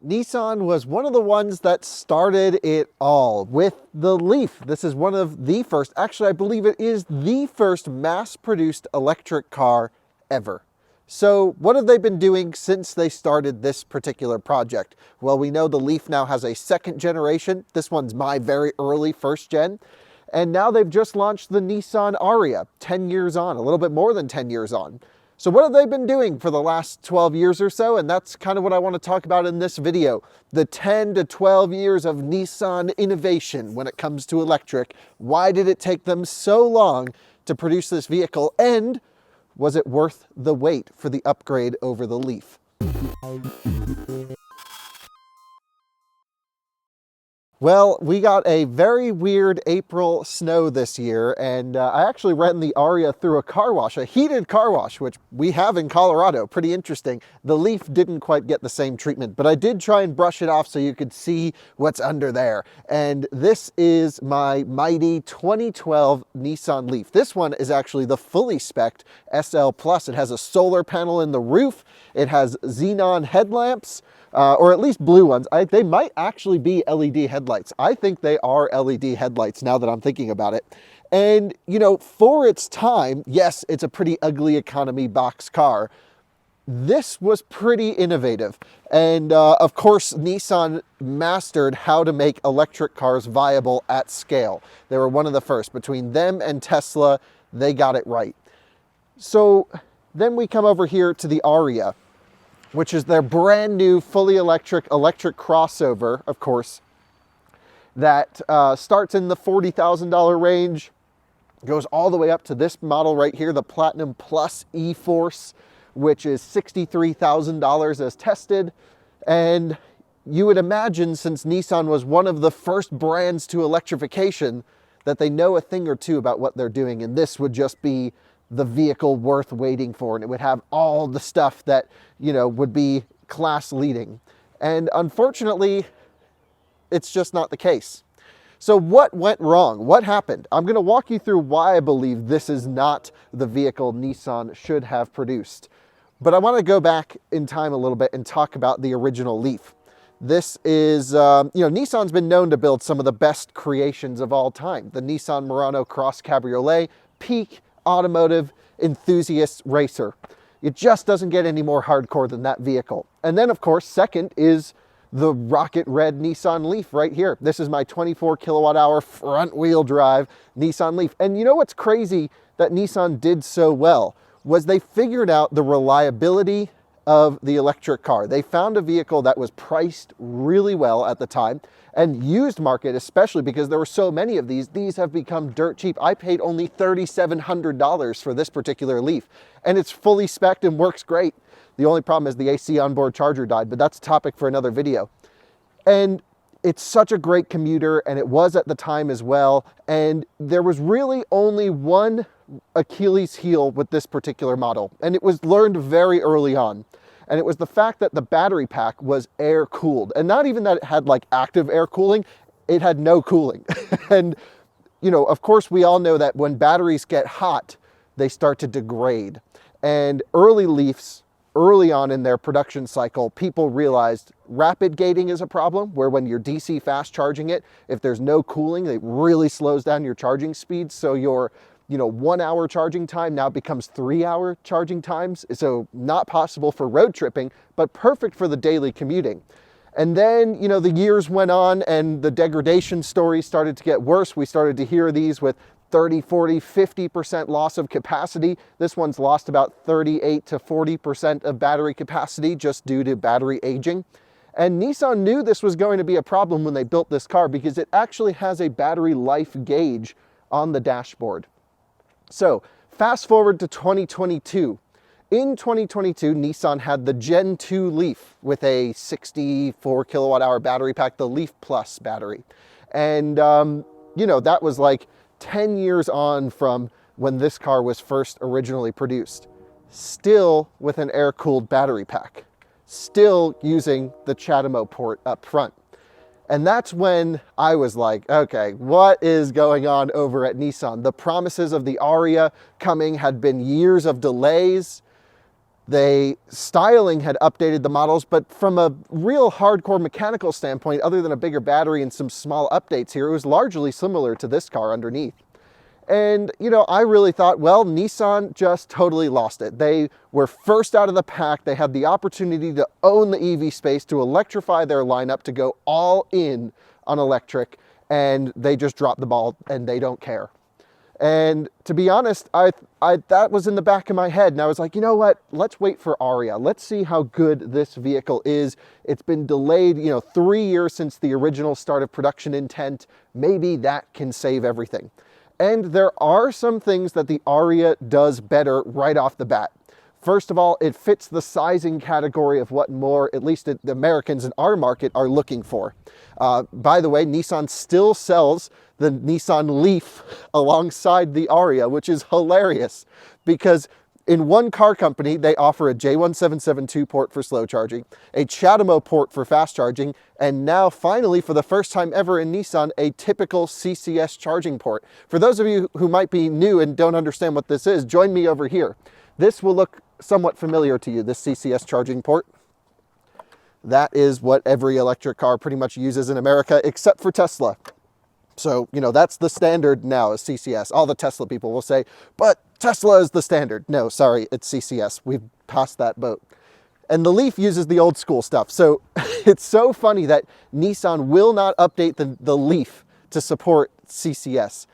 Nissan was one of the ones that started it all with the Leaf. This is one of the first, actually I believe it is the first mass-produced electric car ever. So what have they been doing since they started this particular project? Well, we know the Leaf now has a second generation. This one's my very early first gen. And now they've just launched the Nissan Ariya, 10 years on, a little bit more than 10 years on. So what have they been doing for the last 12 years or so? And that's kind of what I want to talk about in this video. The 10 to 12 years of Nissan innovation when it comes to electric. Why did it take them so long to produce this vehicle? And was it worth the wait for the upgrade over the Leaf? Well, we got a very weird April snow this year, and I actually ran the Ariya through a car wash, a heated car wash, which we have in Colorado. Pretty interesting. The Leaf didn't quite get the same treatment, but I did try and brush it off so you could see what's under there. And this is my mighty 2012 Nissan Leaf. This one is actually the fully spec'd SL Plus. It has a solar panel in the roof. It has xenon headlamps. Or at least blue ones. They might actually be LED headlights. I think they are LED headlights now that I'm thinking about it. And, you know, for its time, yes, it's a pretty ugly economy box car. This was pretty innovative. And of course, Nissan mastered how to make electric cars viable at scale. They were one of the first. Between them and Tesla, they got it right. So then we come over here to the Ariya, which is their brand new fully electric crossover, of course, that starts in the $40,000 range, goes all the way up to this model right here, the Platinum Plus E-Force, which is $63,000 as tested. And you would imagine, since Nissan was one of the first brands to electrification, that they know a thing or two about what they're doing, and this would just be the vehicle worth waiting for, and it would have all the stuff that, you know, would be class leading. And unfortunately, it's just not the case. So what went wrong? What happened? I'm going to walk you through why I believe this is not the vehicle Nissan should have produced. But I want to go back in time a little bit and talk about the original Leaf. This is, you know, Nissan's been known to build some of the best creations of all time. The Nissan Murano Cross Cabriolet, peak automotive enthusiast racer. It just doesn't get any more hardcore than that vehicle. And then, of course, second is the rocket red Nissan Leaf right here. This is my 24 kilowatt hour front wheel drive Nissan Leaf. And you know what's crazy that Nissan did so well was they figured out the reliability of the electric car. They found a vehicle that was priced really well at the time, and used market especially, because there were so many of these have become dirt cheap. I paid only $3,700 for this particular Leaf, and it's fully spec'd and works great. The only problem is the AC onboard charger died, but that's a topic for another video. And it's such a great commuter, and it was at the time as well. And there was really only one Achilles heel with this particular model, and it was learned very early on. And it was the fact that the battery pack was air cooled, and not even that it had like active air cooling, it had no cooling. And, you know, of course we all know that when batteries get hot, they start to degrade. And early Leafs, early on in their production cycle, people realized rapid gating is a problem, where when you're DC fast charging it, if there's no cooling, it really slows down your charging speed. So your 1 hour charging time now becomes 3 hour charging times. So not possible for road tripping, but perfect for the daily commuting. And then, you know, the years went on and the degradation stories started to get worse. We started to hear these with 30, 40, 50% loss of capacity. This one's lost about 38 to 40% of battery capacity just due to battery aging. And Nissan knew this was going to be a problem when they built this car, because it actually has a battery life gauge on the dashboard. So fast forward to 2022. In 2022, Nissan had the Gen 2 Leaf with a 64 kilowatt hour battery pack, the Leaf Plus battery. And, you know, that was like 10 years on from when this car was first originally produced. Still with an air-cooled battery pack. Still using the CHAdeMO port up front. And that's when I was like, okay, what is going on over at Nissan? The promises of the Ariya coming had been years of delays. Styling had updated the models, but from a real hardcore mechanical standpoint, other than a bigger battery and some small updates here, it was largely similar to this car underneath. And, you know, I really thought, well, Nissan just totally lost it. They were first out of the pack. They had the opportunity to own the EV space, to electrify their lineup, to go all in on electric, and they just dropped the ball and they don't care. And to be honest, that was in the back of my head, and I was like, you know what, let's wait for Ariya. Let's see how good this vehicle is. It's been delayed, 3 years since the original start of production intent. Maybe that can save everything. And there are some things that the Ariya does better right off the bat. First of all, it fits the sizing category of what more, at least the Americans in our market, are looking for. By the way, Nissan still sells the Nissan Leaf alongside the Ariya, which is hilarious because in one car company, they offer a J1772 port for slow charging, a CHAdeMO port for fast charging, and now finally, for the first time ever in Nissan, a typical CCS charging port. For those of you who might be new and don't understand what this is, join me over here. This will look somewhat familiar to you, this CCS charging port. That is what every electric car pretty much uses in America, except for Tesla. So, that's the standard now, is CCS. All the Tesla people will say, but Tesla is the standard. No, sorry, it's CCS. We've passed that boat. And the Leaf uses the old school stuff. So it's so funny that Nissan will not update the Leaf to support CCS,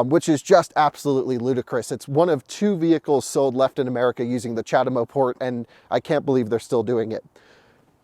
which is just absolutely ludicrous. It's one of 2 vehicles sold left in America using the CHAdeMO port, and I can't believe they're still doing it.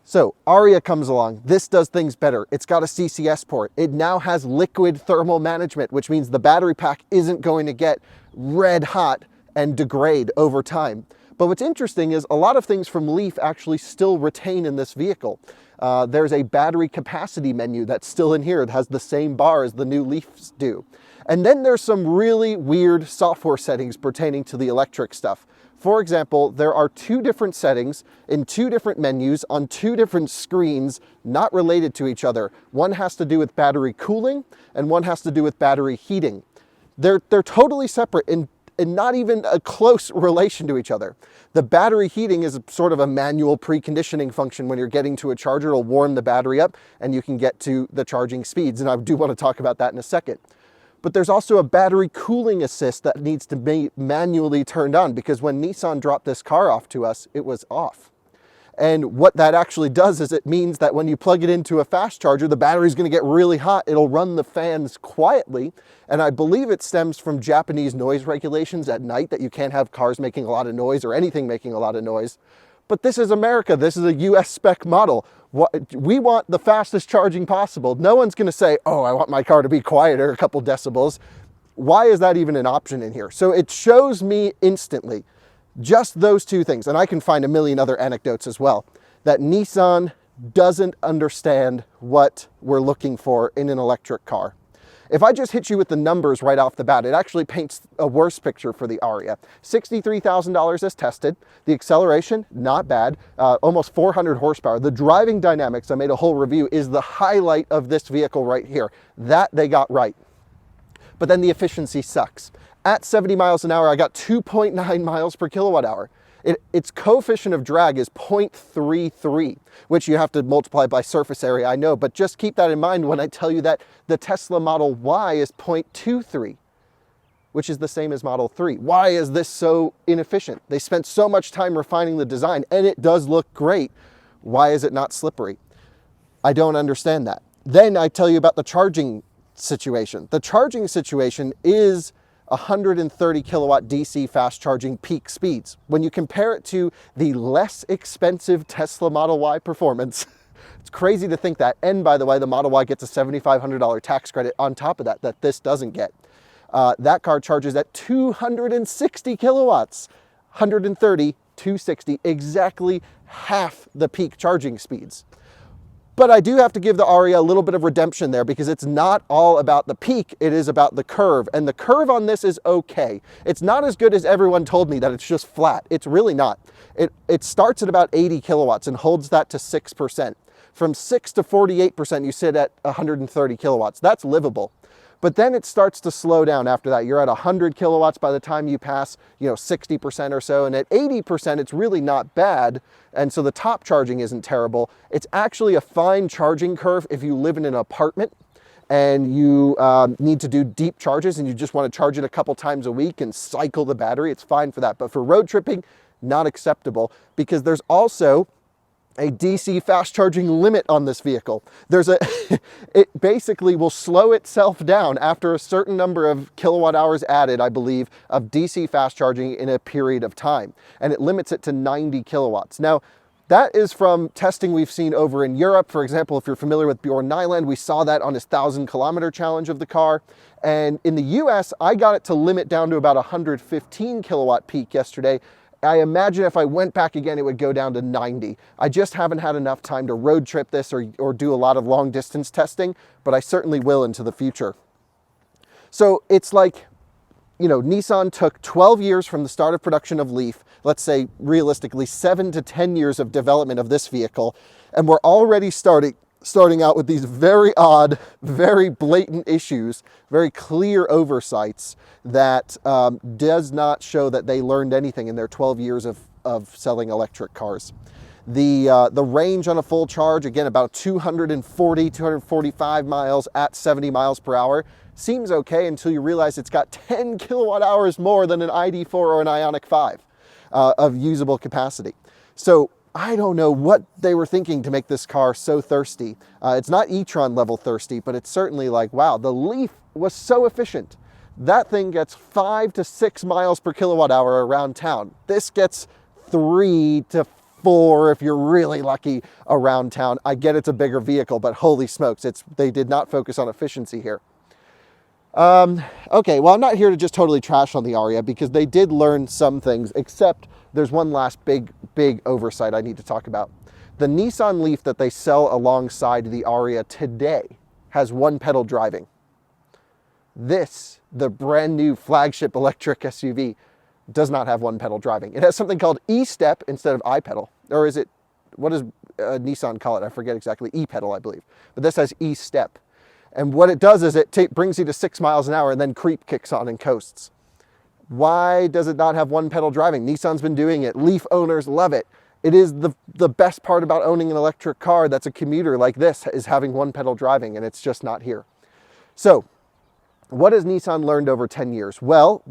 So Ariya comes along. This does things better. It's got a CCS port. It now has liquid thermal management, which means the battery pack isn't going to get red hot and degrade over time. But what's interesting is a lot of things from Leaf actually still retain in this vehicle. There's a battery capacity menu that's still in here. It has the same bar as the new Leafs do. And then there's some really weird software settings pertaining to the electric stuff. For example, there are 2 different settings in 2 different menus on 2 different screens not related to each other. One has to do with battery cooling and one has to do with battery heating. They're totally separate and not even a close relation to each other. The battery heating is sort of a manual preconditioning function. When you're getting to a charger, it'll warm the battery up and you can get to the charging speeds. And I do want to talk about that in a second. But there's also a battery cooling assist that needs to be manually turned on because when Nissan dropped this car off to us, it was off. And what that actually does is it means that when you plug it into a fast charger, the battery's going to get really hot. It'll run the fans quietly. And I believe it stems from Japanese noise regulations at night that you can't have cars making a lot of noise or anything making a lot of noise. But this is America. This is a US spec model. We want the fastest charging possible. No one's going to say, oh, I want my car to be quieter a couple decibels. Why is that even an option in here? So it shows me instantly, just those 2 things, and I can find a million other anecdotes as well, that Nissan doesn't understand what we're looking for in an electric car. If I just hit you with the numbers right off the bat, it actually paints a worse picture for the Ariya. $63,000 as tested. The acceleration, not bad. Almost 400 horsepower. The driving dynamics, I made a whole review, is the highlight of this vehicle right here. That they got right. But then the efficiency sucks. At 70 miles an hour, I got 2.9 miles per kilowatt hour. Its coefficient of drag is 0.33, which you have to multiply by surface area, I know, but just keep that in mind when I tell you that the Tesla Model Y is 0.23, which is the same as Model 3. Why is this so inefficient? They spent so much time refining the design, and it does look great. Why is it not slippery? I don't understand that. Then I tell you about the charging situation. The charging situation is 130 kilowatt DC fast charging peak speeds. When you compare it to the less expensive Tesla Model Y performance, it's crazy to think that. And by the way, the Model Y gets a $7,500 tax credit on top of that this doesn't get. That car charges at 260 kilowatts, 130, 260, exactly half the peak charging speeds. But I do have to give the Ariya a little bit of redemption there because it's not all about the peak, it is about the curve. And the curve on this is okay. It's not as good as everyone told me that it's just flat. It's really not. It starts at about 80 kilowatts and holds that to 6%. From 6 to 48%, you sit at 130 kilowatts. That's livable. But then it starts to slow down after that. You're at 100 kilowatts by the time you pass, 60% or so. And at 80%, it's really not bad. And so the top charging isn't terrible. It's actually a fine charging curve if you live in an apartment and you need to do deep charges and you just want to charge it a couple times a week and cycle the battery. It's fine for that. But for road tripping, not acceptable, because there's also a DC fast charging limit on this vehicle. It basically will slow itself down after a certain number of kilowatt hours added, I believe, of DC fast charging in a period of time. And it limits it to 90 kilowatts. Now, that is from testing we've seen over in Europe. For example, if you're familiar with Bjorn Nyland, we saw that on his 1,000-kilometer challenge of the car. And in the US, I got it to limit down to about 115 kilowatt peak yesterday. I imagine if I went back again, it would go down to 90. I just haven't had enough time to road trip this or do a lot of long distance testing, but I certainly will into the future. So it's like, Nissan took 12 years from the start of production of Leaf, let's say realistically 7 to 10 years of development of this vehicle, and we're already starting out with these very odd, very blatant issues, very clear oversights that does not show that they learned anything in their 12 years of selling electric cars. The range on a full charge, again, about 245 miles at 70 miles per hour, seems okay until you realize it's got 10 kilowatt hours more than an ID4 or an Ioniq 5 of usable capacity. So I don't know what they were thinking to make this car so thirsty. It's not e-tron level thirsty, but it's certainly like, wow, the Leaf was so efficient. That thing gets 5 to 6 miles per kilowatt hour around town. This gets 3 to 4 if you're really lucky around town. I get it's a bigger vehicle, but holy smokes, they did not focus on efficiency here. Okay, well, I'm not here to just totally trash on the Ariya because they did learn some things, except there's one last big oversight I need to talk about. The Nissan Leaf that they sell alongside the Ariya today has one pedal driving. This, the brand new flagship electric SUV, does not have one pedal driving. It has something called e-step instead of i-pedal. Or is it, what does Nissan call it? I forget exactly, e-pedal, I believe. But this has e-step. And what it does is it brings you to 6 miles an hour and then creep kicks on and coasts. Why does it not have one pedal driving? Nissan's been doing it. Leaf owners love it. It is the best part about owning an electric car that's a commuter like this, is having one pedal driving, and it's just not here. So what has Nissan learned over 10 years? Well,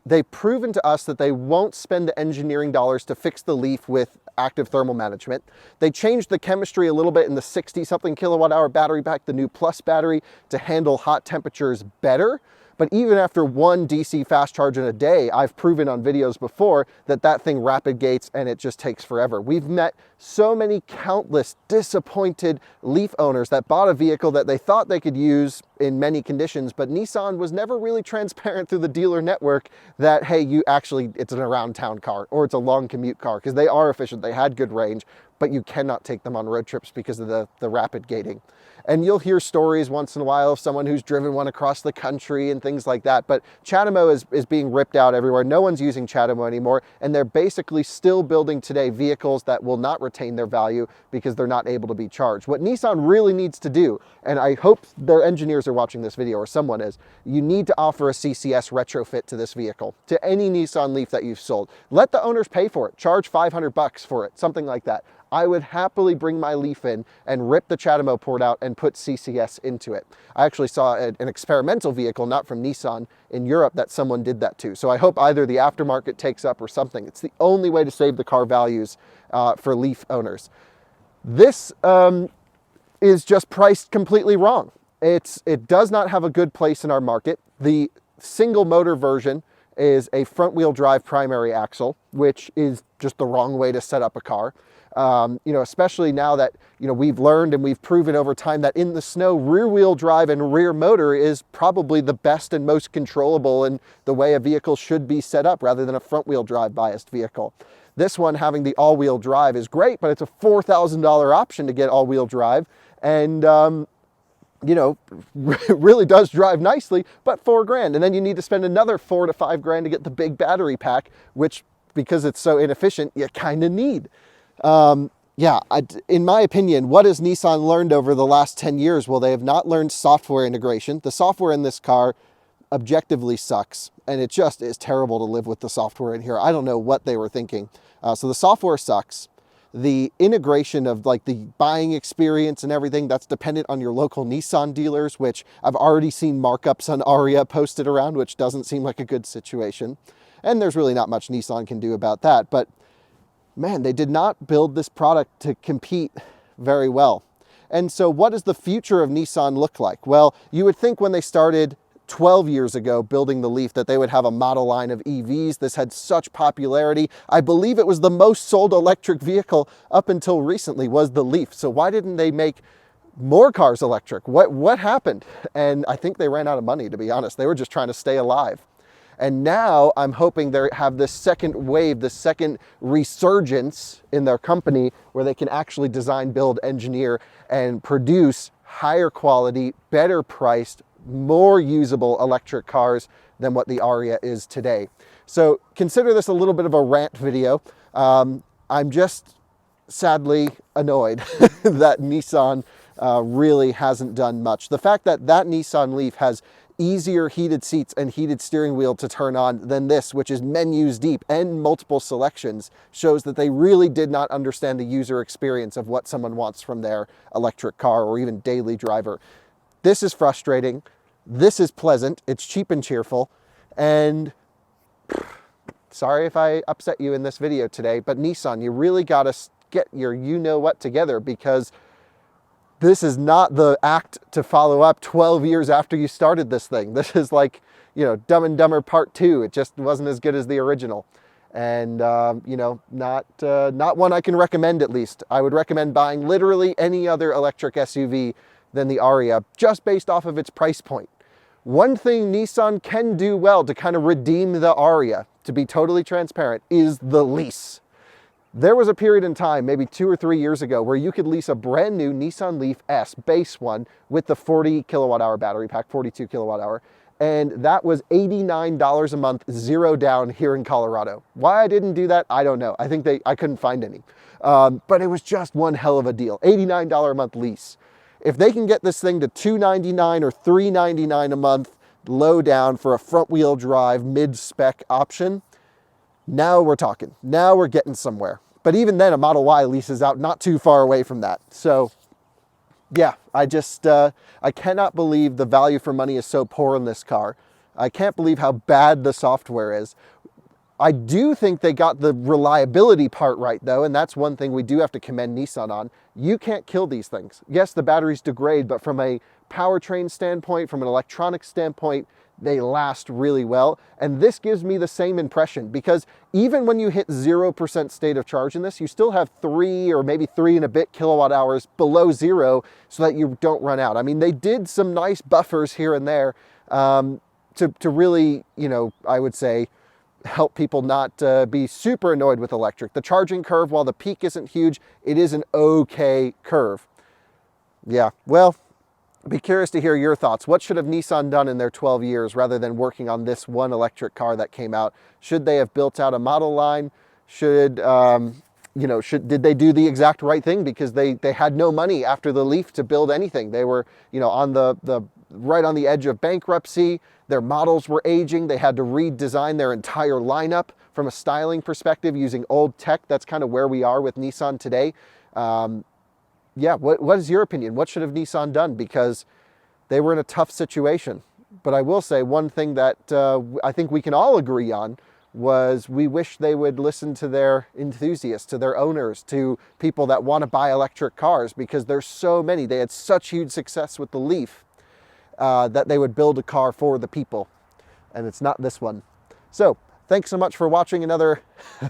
they've proven to us that they won't spend the engineering dollars to fix the Leaf with active thermal management. They changed the chemistry a little bit in the 60-something kilowatt hour battery pack, the new Plus battery, to handle hot temperatures better. But even after one DC fast charge in a day, I've proven on videos before that thing rapid gates and it just takes forever. We've met so many countless disappointed Leaf owners that bought a vehicle that they thought they could use in many conditions, but Nissan was never really transparent through the dealer network that, hey, it's an around town car or it's a long commute car, because they are efficient, they had good range, but you cannot take them on road trips because of the rapid gating. And you'll hear stories once in a while of someone who's driven one across the country and things like that. But CHAdeMO is being ripped out everywhere. No one's using CHAdeMO anymore. And they're basically still building today vehicles that will not retain their value because they're not able to be charged. What Nissan really needs to do, and I hope their engineers are watching this video or someone is, you need to offer a CCS retrofit to this vehicle, to any Nissan Leaf that you've sold. Let the owners pay for it. Charge $500 for it, something like that. I would happily bring my Leaf in and rip the CHAdeMO port out and put CCS into it. I actually saw an experimental vehicle, not from Nissan, in Europe that someone did that too. So I hope either the aftermarket takes up or something. It's the only way to save the car values for Leaf owners. This is just priced completely wrong. It does not have a good place in our market. The single motor version is a front wheel drive primary axle, which is just the wrong way to set up a car. Especially now that, we've learned and we've proven over time that in the snow, rear wheel drive and rear motor is probably the best and most controllable and the way a vehicle should be set up rather than a front wheel drive biased vehicle. This one having the all wheel drive is great, but it's a $4,000 option to get all wheel drive. And, really does drive nicely, but $4,000. And then you need to spend another $4,000 to $5,000 to get the big battery pack, which, because it's so inefficient, you kind of need. Yeah, in my opinion, what has Nissan learned over the last 10 years? Well, they have not learned software integration. The software in this car objectively sucks, and it just is terrible to live with the software in here. I don't know what they were thinking. So the software sucks. The integration of like the buying experience and everything, that's dependent on your local Nissan dealers, which I've already seen markups on Ariya posted around, which doesn't seem like a good situation. And there's really not much Nissan can do about that. But man, they did not build this product to compete very well. And so what does the future of Nissan look like? Well, you would think when they started 12 years ago building the Leaf that they would have a model line of EVs. This had such popularity. I believe it was the most sold electric vehicle up until recently was the Leaf. So why didn't they make more cars electric? What happened? And I think they ran out of money, to be honest. They were just trying to stay alive. And now I'm hoping they have this second wave, this second resurgence in their company where they can actually design, build, engineer, and produce higher quality, better priced, more usable electric cars than what the Ariya is today. So consider this a little bit of a rant video. I'm just sadly annoyed that Nissan really hasn't done much. The fact that Nissan Leaf has easier heated seats and heated steering wheel to turn on than this, which is menus deep and multiple selections, shows that they really did not understand the user experience of what someone wants from their electric car or even daily driver. This is frustrating. This is pleasant. It's cheap and cheerful. And sorry if I upset you in this video today, but Nissan, you really got to get your you-know-what together, because this is not the act to follow up 12 years after you started this thing. This is like, you know, Dumb and Dumber Part 2. It just wasn't as good as the original. And, you know, not one I can recommend, at least. I would recommend buying literally any other electric SUV than the Ariya, just based off of its price point. One thing Nissan can do well to kind of redeem the Ariya, to be totally transparent, is the lease. There was a period in time, maybe 2 or 3 years ago, where you could lease a brand new Nissan Leaf S base one with the 40 kilowatt hour battery pack, 42 kilowatt hour. And that was $89 a month, zero down here in Colorado. Why I didn't do that, I don't know. I think I couldn't find any. But it was just one hell of a deal, $89 a month lease. If they can get this thing to $299 or $399 a month, low down for a front wheel drive, mid-spec option, now we're talking. Now we're getting somewhere. But even then, a Model Y leases out not too far away from that. So yeah, I cannot believe the value for money is so poor in this car. I can't believe how bad the software is. I do think they got the reliability part right, though, and that's one thing we do have to commend Nissan on. You can't kill these things. Yes, the batteries degrade, but from a powertrain standpoint, from an electronic standpoint, they last really well. And this gives me the same impression, because even when you hit 0% state of charge in this, you still have 3 or maybe 3 and a bit kilowatt hours below zero so that you don't run out. I mean, they did some nice buffers here and there to really, you know, I would say, help people not be super annoyed with electric. The charging curve, while the peak isn't huge, it is an okay curve. Yeah, well, be curious to hear your thoughts. What should have Nissan done in their 12 years rather than working on this one electric car that came out? Should they have built out a model line? Did they do the exact right thing? Because they had no money after the Leaf to build anything. They were, you know, on right on the edge of bankruptcy. Their models were aging. They had to redesign their entire lineup from a styling perspective using old tech. That's kind of where we are with Nissan today. Yeah, what is your opinion? What should have Nissan done? Because they were in a tough situation. But I will say one thing that I think we can all agree on was we wish they would listen to their enthusiasts, to their owners, to people that want to buy electric cars, because there's so many. They had such huge success with the Leaf that they would build a car for the people. And it's not this one. So thanks so much for watching another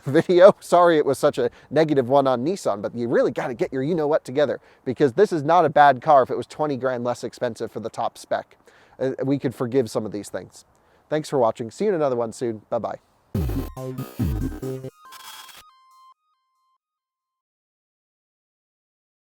video. Sorry it was such a negative one on Nissan, but you really got to get your you-know-what together, because this is not a bad car if it was 20 grand less expensive for the top spec. We could forgive some of these things. Thanks for watching. See you in another one soon. Bye-bye.